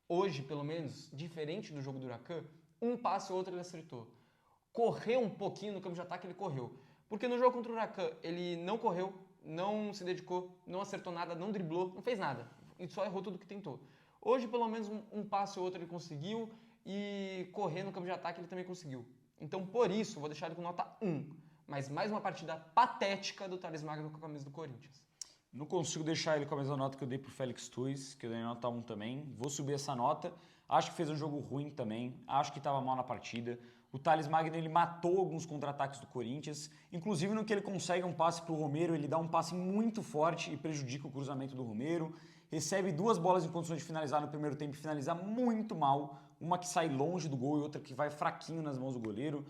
Hoje, pelo menos, diferente do jogo do Huracan, um passe ou outro ele acertou. Correu um pouquinho no campo de ataque, ele correu. Porque no jogo contra o Huracan, ele não correu, não se dedicou, não acertou nada, não driblou, não fez nada. E só errou tudo que tentou. Hoje, pelo menos, um passe ou outro ele conseguiu e correr no campo de ataque ele também conseguiu. Então, por isso, vou deixar ele com nota 1. Mas mais uma partida patética do Thales Magno com a camisa do Corinthians. Não consigo deixar ele com a mesma nota que eu dei pro Félix Tuis, que eu dei nota 1 também. Vou subir essa nota. Acho que fez um jogo ruim também. Acho que estava mal na partida. O Thales Magno ele matou alguns contra-ataques do Corinthians. Inclusive no que ele consegue um passe pro Romero, ele dá um passe muito forte e prejudica o cruzamento do Romero. Recebe duas bolas em condições de finalizar no primeiro tempo e finaliza muito mal. Uma que sai longe do gol e outra que vai fraquinho nas mãos do goleiro.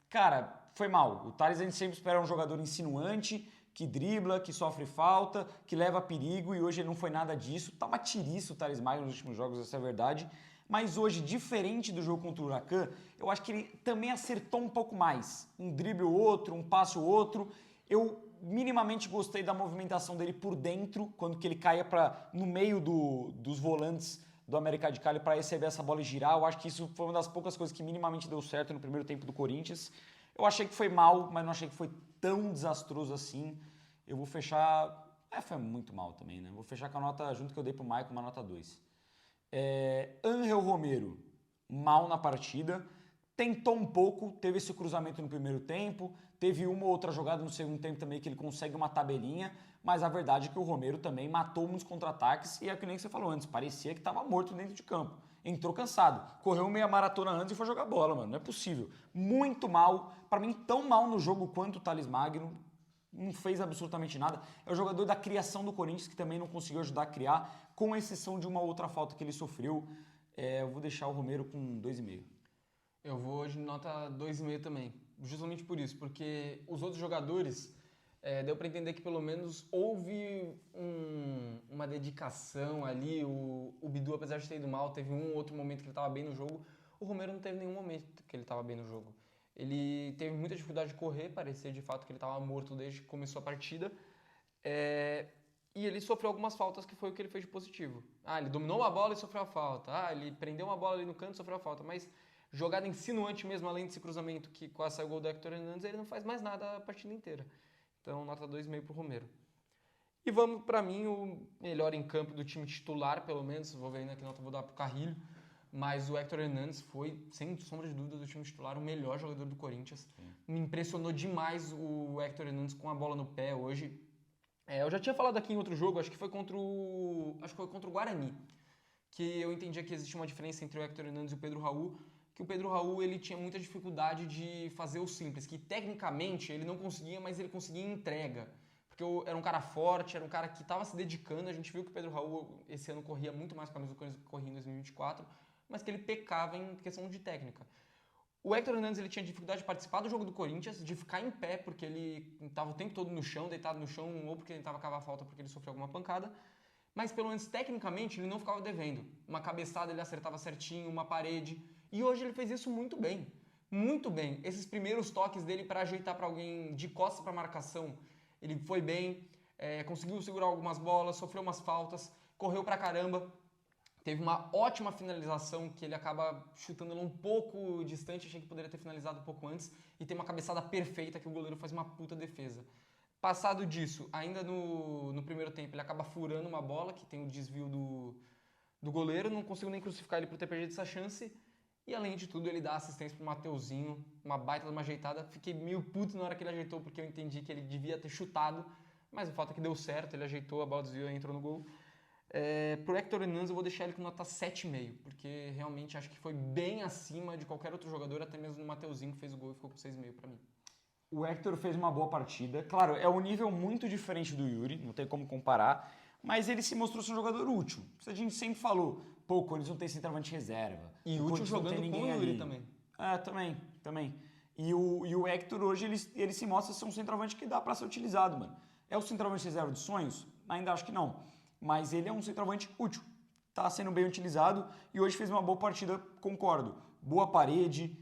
Cara, foi mal. O Thales a gente sempre espera um jogador insinuante, que dribla, que sofre falta, que leva perigo e hoje ele não foi nada disso. Tá uma tiriça o Thales Magno nos últimos jogos, essa é a verdade. Mas hoje, diferente do jogo contra o Huracan, eu acho que ele também acertou um pouco mais. Um drible ou outro, um passe ou outro. Eu minimamente gostei da movimentação dele por dentro, quando que ele caía no meio dos volantes do América de Cali para receber essa bola e girar. Eu acho que isso foi uma das poucas coisas que minimamente deu certo no primeiro tempo do Corinthians. Eu achei que foi mal, mas não achei que foi tão desastroso assim. Eu vou fechar... foi muito mal também, né? Vou fechar com a nota, junto que eu dei pro Maicon, uma nota 2. Ángel Romero, mal na partida. Tentou um pouco, teve esse cruzamento no primeiro tempo, teve uma ou outra jogada no segundo tempo também que ele consegue uma tabelinha, mas a verdade é que o Romero também matou muitos contra-ataques e é que nem você falou antes, parecia que estava morto dentro de campo. Entrou cansado, correu meia maratona antes e foi jogar bola, mano. Não é possível. Muito mal, para mim tão mal no jogo quanto o Thales Magno, não fez absolutamente nada. É o jogador da criação do Corinthians que também não conseguiu ajudar a criar, com exceção de uma outra falta que ele sofreu. Eu vou deixar o Romero com 2,5. Eu vou hoje nota 2,5 também, justamente por isso, porque os outros jogadores, deu para entender que pelo menos houve uma dedicação ali, o Bidu, apesar de ter ido mal, teve um ou outro momento que ele estava bem no jogo, o Romero não teve nenhum momento que ele estava bem no jogo. Ele teve muita dificuldade de correr, parecia de fato que ele estava morto desde que começou a partida, e ele sofreu algumas faltas que foi o que ele fez de positivo. Ele dominou uma bola e sofreu a falta, ele prendeu uma bola ali no canto e sofreu a falta, mas jogada insinuante mesmo, além desse cruzamento que quase saiu o gol do Héctor Hernandes, ele não faz mais nada a partida inteira. Então, nota 2,5 pro Romero. E vamos, para mim, o melhor em campo do time titular, pelo menos. Vou ver ainda que nota vou dar pro Carrilho. Mas o Héctor Hernandes foi, sem sombra de dúvida, do time titular, o melhor jogador do Corinthians. Sim. Me impressionou demais o Héctor Hernandes com a bola no pé hoje. Eu já tinha falado aqui em outro jogo, acho que foi contra o Guarani, que eu entendia que existia uma diferença entre o Héctor Hernandes e o Pedro Raul, que o Pedro Raul ele tinha muita dificuldade de fazer o simples, que tecnicamente ele não conseguia, mas ele conseguia em entrega. Porque era um cara forte, era um cara que estava se dedicando, a gente viu que o Pedro Raul esse ano corria muito mais com a camisa do Corinthians do que corria em 2024, mas que ele pecava em questão de técnica. O Héctor Hernandes ele tinha dificuldade de participar do jogo do Corinthians, de ficar em pé, porque ele estava o tempo todo no chão, deitado no chão, ou porque ele tentava cavar a falta porque ele sofreu alguma pancada, mas pelo menos tecnicamente ele não ficava devendo. Uma cabeçada ele acertava certinho, uma parede. E hoje ele fez isso muito bem. Muito bem. Esses primeiros toques dele para ajeitar para alguém de costas para marcação, ele foi bem, conseguiu segurar algumas bolas, sofreu umas faltas, correu pra caramba. Teve uma ótima finalização que ele acaba chutando ela um pouco distante, achei que poderia ter finalizado um pouco antes, e tem uma cabeçada perfeita que o goleiro faz uma puta defesa. Passado disso, ainda no primeiro tempo, ele acaba furando uma bola, que tem o desvio do goleiro, não consigo nem crucificar ele por ter perdido essa chance. E além de tudo, ele dá assistência pro Mateuzinho, uma baita de uma ajeitada. Fiquei meio puto na hora que ele ajeitou, porque eu entendi que ele devia ter chutado, mas o fato é que deu certo, ele ajeitou, a bola desviou e entrou no gol. Pro Héctor Hernandes eu vou deixar ele com nota 7,5, porque realmente acho que foi bem acima de qualquer outro jogador, até mesmo do Mateuzinho que fez o gol e ficou com 6,5 para mim. O Héctor fez uma boa partida. Claro, é um nível muito diferente do Yuri, não tem como comparar, mas ele se mostrou ser um jogador útil. Isso a gente sempre falou. Pô, o Corinthians não tem centroavante reserva. E útil jogando com o Yuri também. Também. E o Héctor hoje, ele se mostra ser um centroavante que dá para ser utilizado, mano. É o centroavante reserva dos sonhos? Ainda acho que não. Mas ele é um centroavante útil. Tá sendo bem utilizado e hoje fez uma boa partida, concordo. Boa parede,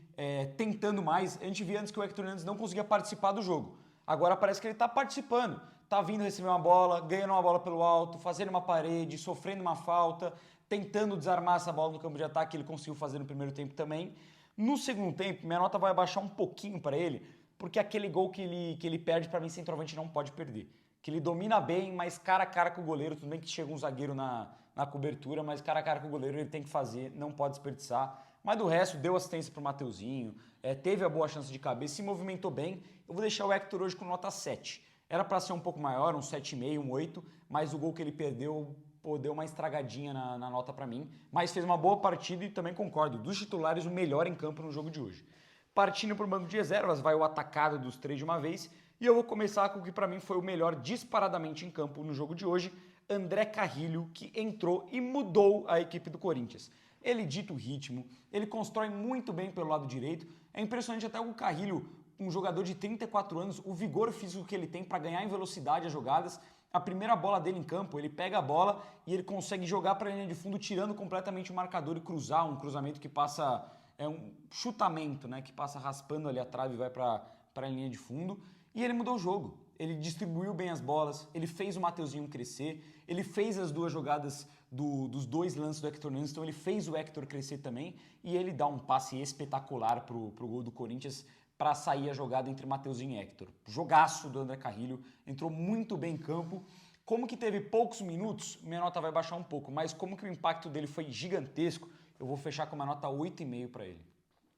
tentando mais. A gente via antes que o Héctor Hernandes não conseguia participar do jogo. Agora parece que ele tá participando. Tá vindo receber uma bola, ganhando uma bola pelo alto, fazendo uma parede, sofrendo uma falta, tentando desarmar essa bola no campo de ataque, ele conseguiu fazer no primeiro tempo também. No segundo tempo, minha nota vai abaixar um pouquinho para ele, porque aquele gol que ele perde, para mim, centroavante não pode perder. Que ele domina bem, mas cara a cara com o goleiro, tudo bem que chega um zagueiro na cobertura, mas cara a cara com o goleiro ele tem que fazer, não pode desperdiçar. Mas do resto, deu assistência pro Mateuzinho, teve a boa chance de cabeça, se movimentou bem. Eu vou deixar o Héctor hoje com nota 7. Era para ser um pouco maior, um 7,5, um 8, mas o gol que ele perdeu, deu uma estragadinha na nota para mim. Mas fez uma boa partida e também concordo, dos titulares o melhor em campo no jogo de hoje. Partindo para o banco de reservas, vai o atacado dos três de uma vez. E eu vou começar com o que para mim foi o melhor disparadamente em campo no jogo de hoje, André Carrilho, que entrou e mudou a equipe do Corinthians. Ele dita o ritmo, ele constrói muito bem pelo lado direito. É impressionante até o Carrilho, um jogador de 34 anos, o vigor físico que ele tem para ganhar em velocidade as jogadas. A primeira bola dele em campo, ele pega a bola e ele consegue jogar para a linha de fundo, tirando completamente o marcador e cruzar, um cruzamento que passa, um chutamento, né, que passa raspando ali a trave e vai para a linha de fundo. E ele mudou o jogo, ele distribuiu bem as bolas, ele fez o Mateuzinho crescer, ele fez as duas jogadas dos dois lances do Héctor Hernandes, então ele fez o Héctor crescer também e ele dá um passe espetacular pro gol do Corinthians para sair a jogada entre Mateuzinho e Héctor. Jogaço do André Carrilho, entrou muito bem em campo. Como que teve poucos minutos, minha nota vai baixar um pouco, mas como que o impacto dele foi gigantesco, eu vou fechar com uma nota 8,5 para ele.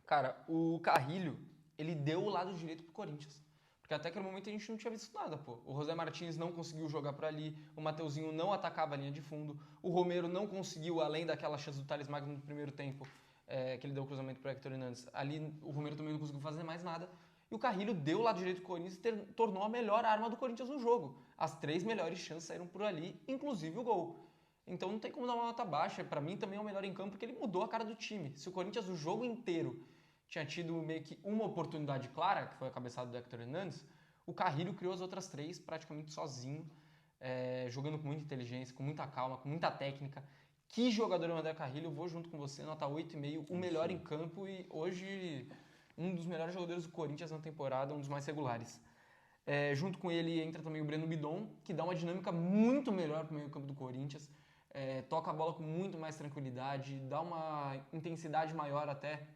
Cara, o Carrilho, ele deu o lado direito pro Corinthians. Porque Porque até aquele momento a gente não tinha visto nada, pô. O José Martins não conseguiu jogar por ali, o Mateuzinho não atacava a linha de fundo, o Romero não conseguiu, além daquela chance do Thales Magno no primeiro tempo, que ele deu o cruzamento para o Hector Hernandes, ali o Romero também não conseguiu fazer mais nada. E o Carrilho deu o lado direito do Corinthians e tornou a melhor arma do Corinthians no jogo. As 3 melhores chances saíram por ali, inclusive o gol. Então não tem como dar uma nota baixa. Para mim também é o melhor em campo porque ele mudou a cara do time. Se o Corinthians o jogo inteiro tinha tido meio que uma oportunidade clara, que foi a cabeçada do Hector Hernandes, o Carrilho criou as outras 3 praticamente sozinho, jogando com muita inteligência, com muita calma, com muita técnica. Que jogador é o André Carrilho? Eu vou junto com você, nota 8,5, o melhor em campo e hoje um dos melhores jogadores do Corinthians na temporada, um dos mais regulares. Junto com ele entra também o Breno Bidon, que dá uma dinâmica muito melhor para o meio campo do Corinthians, toca a bola com muito mais tranquilidade, dá uma intensidade maior até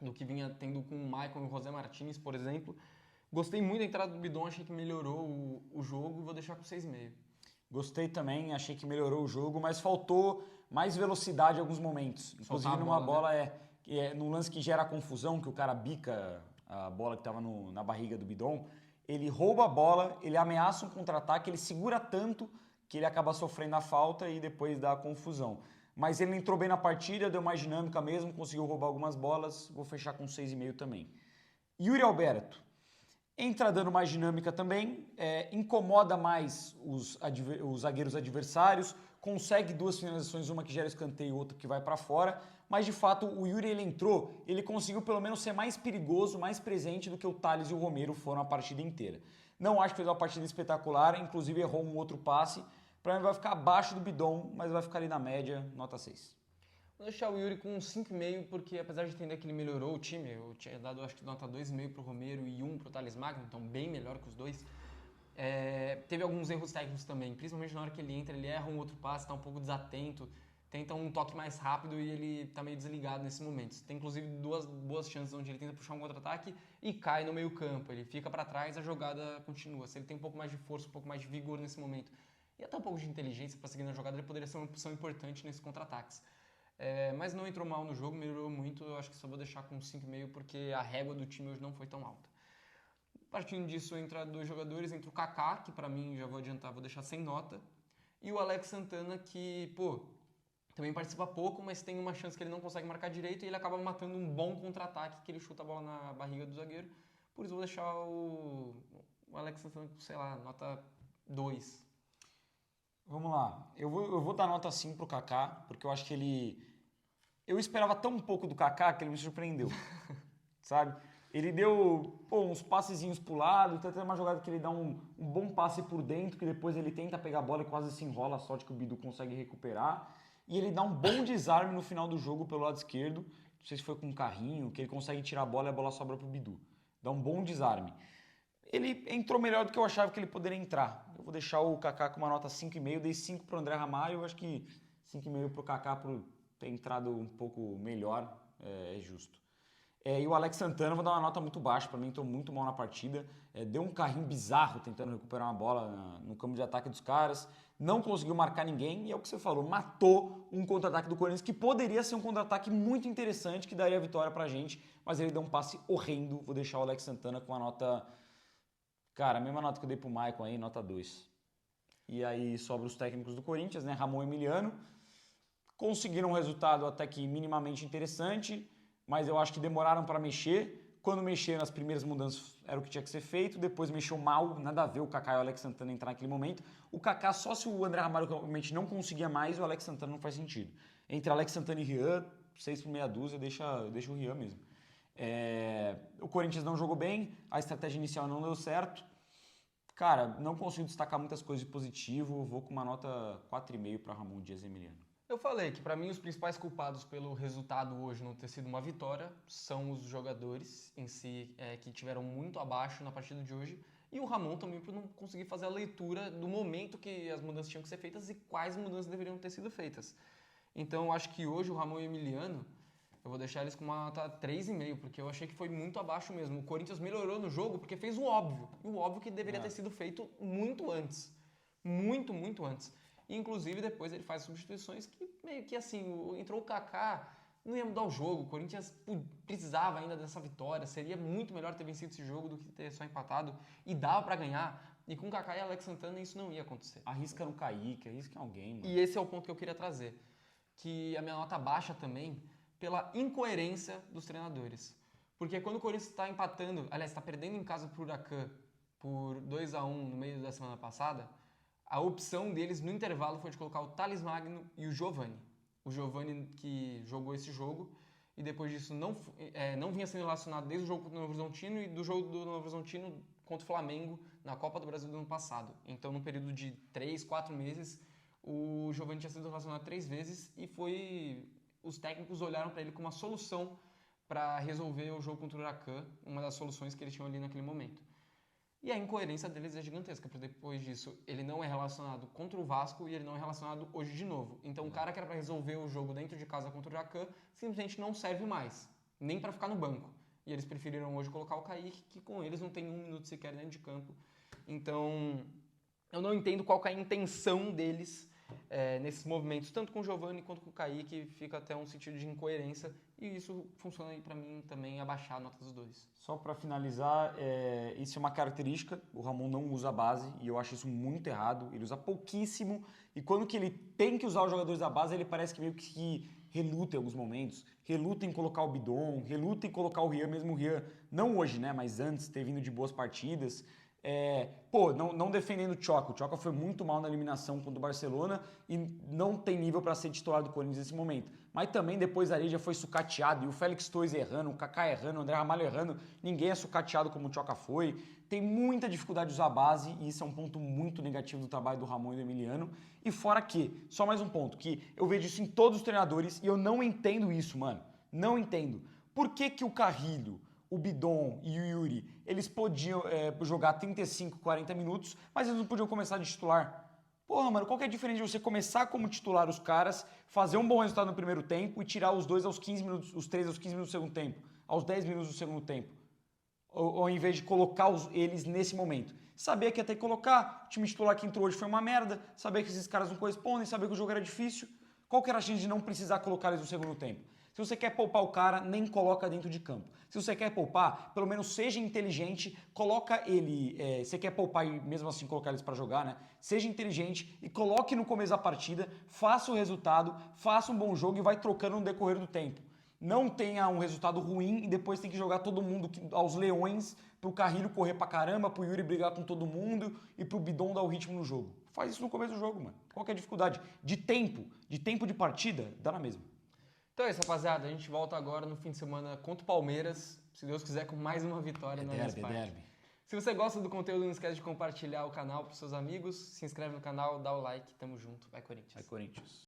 do que vinha tendo com o Maicon e o José Martins, por exemplo. Gostei muito da entrada do Bidon, achei que melhorou o jogo e vou deixar com 6,5. Gostei também, achei que melhorou o jogo, mas faltou mais velocidade em alguns momentos. Inclusive numa bola, num lance que gera confusão, que o cara bica a bola que estava na barriga do Bidon, ele rouba a bola, ele ameaça um contra-ataque, ele segura tanto que ele acaba sofrendo a falta e depois dá a confusão. Mas ele entrou bem na partida, deu mais dinâmica mesmo, conseguiu roubar algumas bolas, vou fechar com 6,5 também. Yuri Alberto, entra dando mais dinâmica também, incomoda mais os zagueiros adversários, consegue 2 finalizações, uma que gera escanteio e outra que vai para fora, mas de fato o Yuri ele entrou, ele conseguiu pelo menos ser mais perigoso, mais presente do que o Thales e o Romero foram a partida inteira. Não acho que fez uma partida espetacular, inclusive errou um outro passe, para mim vai ficar abaixo do Bidon, mas vai ficar ali na média, nota 6. Vou deixar o Yuri com 5,5, porque apesar de entender que ele melhorou o time, eu tinha dado acho que nota 2,5 pro Romero e 1 pro Thales Magno, então bem melhor que os dois. Teve alguns erros técnicos também, principalmente na hora que ele entra, ele erra um outro passe, tá um pouco desatento, tenta um toque mais rápido e ele tá meio desligado nesses momentos. Tem inclusive 2 boas chances onde ele tenta puxar um contra-ataque e cai no meio campo, ele fica para trás, a jogada continua. Se ele tem um pouco mais de força, um pouco mais de vigor nesse momento e até um pouco de inteligência para seguir na jogada, ele poderia ser uma opção importante nesses contra-ataques. Mas não entrou mal no jogo, melhorou muito, eu acho que só vou deixar com 5,5 porque a régua do time hoje não foi tão alta. Partindo disso, entra 2 jogadores, entra o Kaká, que pra mim, já vou adiantar, vou deixar sem nota, e o Alex Santana, que, também participa pouco, mas tem uma chance que ele não consegue marcar direito e ele acaba matando um bom contra-ataque, que ele chuta a bola na barriga do zagueiro, por isso vou deixar o Alex Santana com, sei lá, nota 2. Vamos lá, eu vou dar nota 5 pro Kaká, porque eu acho que eu esperava tão pouco do Kaká que ele me surpreendeu, sabe? Ele deu uns passezinhos pro lado, tem uma jogada que ele dá um bom passe por dentro, que depois ele tenta pegar a bola e quase se enrola, a sorte que o Bidu consegue recuperar. E ele dá um bom desarme no final do jogo pelo lado esquerdo, não sei se foi com um carrinho, que ele consegue tirar a bola e a bola sobra pro Bidu. Dá um bom desarme. Ele entrou melhor do que eu achava que ele poderia entrar. Eu vou deixar o Kaká com uma nota 5,5, dei 5 pro André Ramalho, eu acho que 5,5 pro Kaká por ter entrado um pouco melhor, é justo. E o Alex Santana, eu vou dar uma nota muito baixa, para mim entrou muito mal na partida, deu um carrinho bizarro tentando recuperar uma bola no campo de ataque dos caras, não conseguiu marcar ninguém, e é o que você falou, matou um contra-ataque do Corinthians, que poderia ser um contra-ataque muito interessante, que daria a vitória pra gente, mas ele deu um passe horrendo, vou deixar o Alex Santana com a nota, cara, a mesma nota que eu dei pro Maicon aí, nota 2. E aí sobra os técnicos do Corinthians, né, Ramon e Emiliano, conseguiram um resultado até que minimamente interessante, mas eu acho que demoraram para mexer. Quando mexeram, as primeiras mudanças era o que tinha que ser feito, depois mexeu mal, nada a ver o Kaká e o Alex Santana entrar naquele momento. O Kaká, só se o André Ramalho realmente não conseguia mais, o Alex Santana não faz sentido. Entre Alex Santana e Rian, 6 por meia dúzia, deixa o Rian mesmo. O Corinthians não jogou bem, a estratégia inicial não deu certo. Cara, não consigo destacar muitas coisas de positivo, vou com uma nota 4,5 para Ramon Dias Emiliano. Eu falei que para mim os principais culpados pelo resultado hoje não ter sido uma vitória são os jogadores em si, que tiveram muito abaixo na partida de hoje, e o Ramon também por não conseguir fazer a leitura do momento que as mudanças tinham que ser feitas e quais mudanças deveriam ter sido feitas. Então eu acho que hoje o Ramon e o Emiliano, eu vou deixar eles com uma nota 3,5, porque eu achei que foi muito abaixo mesmo. O Corinthians melhorou no jogo porque fez o óbvio, e o óbvio que deveria ter sido feito muito antes. Muito, muito antes. Inclusive, depois ele faz substituições que meio que assim, entrou o Kaká, não ia mudar o jogo. O Corinthians precisava ainda dessa vitória. Seria muito melhor ter vencido esse jogo do que ter só empatado. E dava pra ganhar. E com Kaká e Alex Santana isso não ia acontecer. Arrisca no Kaique, arrisca em alguém, mano. E esse é o ponto que eu queria trazer. Que a minha nota baixa também pela incoerência dos treinadores. Porque quando o Corinthians está empatando, aliás, está perdendo em casa pro Huracan por 2-1 no meio da semana passada, a opção deles no intervalo foi de colocar o Thales Magno e o Giovani. O Giovani que jogou esse jogo e depois disso não vinha sendo relacionado desde o jogo do Novo Horizontino e do jogo do Novo Horizontino contra o Flamengo na Copa do Brasil do ano passado. Então, num período de 3, 4 meses, o Giovani tinha sido relacionado 3 vezes e os técnicos olharam para ele como uma solução para resolver o jogo contra o Huracan, uma das soluções que eles tinham ali naquele momento. E a incoerência deles é gigantesca, porque depois disso ele não é relacionado contra o Vasco e ele não é relacionado hoje de novo. Então o cara que era para resolver o jogo dentro de casa contra o Huracan simplesmente não serve mais, nem para ficar no banco. E eles preferiram hoje colocar o Kaique, que com eles não tem 1 minuto sequer dentro de campo. Então eu não entendo qual que é a intenção deles nesses movimentos, tanto com o Giovani quanto com o Kaique, fica até um sentido de incoerência e isso funciona aí para mim também abaixar a nota dos dois. Só para finalizar, isso é uma característica, o Ramon não usa a base e eu acho isso muito errado, ele usa pouquíssimo e quando que ele tem que usar os jogadores da base, ele parece que meio que reluta em alguns momentos, reluta em colocar o Bidon, reluta em colocar o Rian, mesmo o Rian, não hoje, né, mas antes, ter vindo de boas partidas. Não defendendo o Tchoca foi muito mal na eliminação contra o Barcelona e não tem nível para ser titular do Corinthians nesse momento. Mas também depois ali já foi sucateado e o Félix Torres errando, o Kaká errando, o André Ramalho errando, ninguém é sucateado como o Tchoca foi. Tem muita dificuldade de usar a base e isso é um ponto muito negativo do trabalho do Ramon e do Emiliano. E fora que, só mais um ponto, que eu vejo isso em todos os treinadores e eu não entendo isso, mano. Não entendo. Por que o Carrilho, o Bidon e o Yuri, eles podiam jogar 35, 40 minutos, mas eles não podiam começar de titular? Porra, mano, qual que é a diferença de você começar como titular os caras, fazer um bom resultado no primeiro tempo e tirar os 2 aos 15 minutos, os 3 aos 15 minutos do segundo tempo, aos 10 minutos do segundo tempo? Ou ao invés de colocar eles nesse momento. Sabia que ia ter que colocar, o time titular que entrou hoje foi uma merda, sabia que esses caras não correspondem, sabia que o jogo era difícil. Qual que era a chance de não precisar colocar eles no segundo tempo? Se você quer poupar o cara, nem coloca dentro de campo. Se você quer poupar, pelo menos seja inteligente, coloca ele... você quer poupar e mesmo assim colocar eles para jogar, né? Seja inteligente e coloque no começo da partida, faça o resultado, faça um bom jogo e vai trocando no decorrer do tempo. Não tenha um resultado ruim e depois tem que jogar todo mundo aos leões pro Carrilho correr pra caramba, pro Yuri brigar com todo mundo e pro Bidon dar o ritmo no jogo. Faz isso no começo do jogo, mano. Qual que é a dificuldade? De tempo de partida, dá na mesma. Então é isso, rapaziada. A gente volta agora no fim de semana contra o Palmeiras, se Deus quiser, com mais uma vitória na nossa parte. Se você gosta do conteúdo, não esquece de compartilhar o canal para seus amigos, se inscreve no canal, dá o like, tamo junto. Vai Corinthians. Vai Corinthians.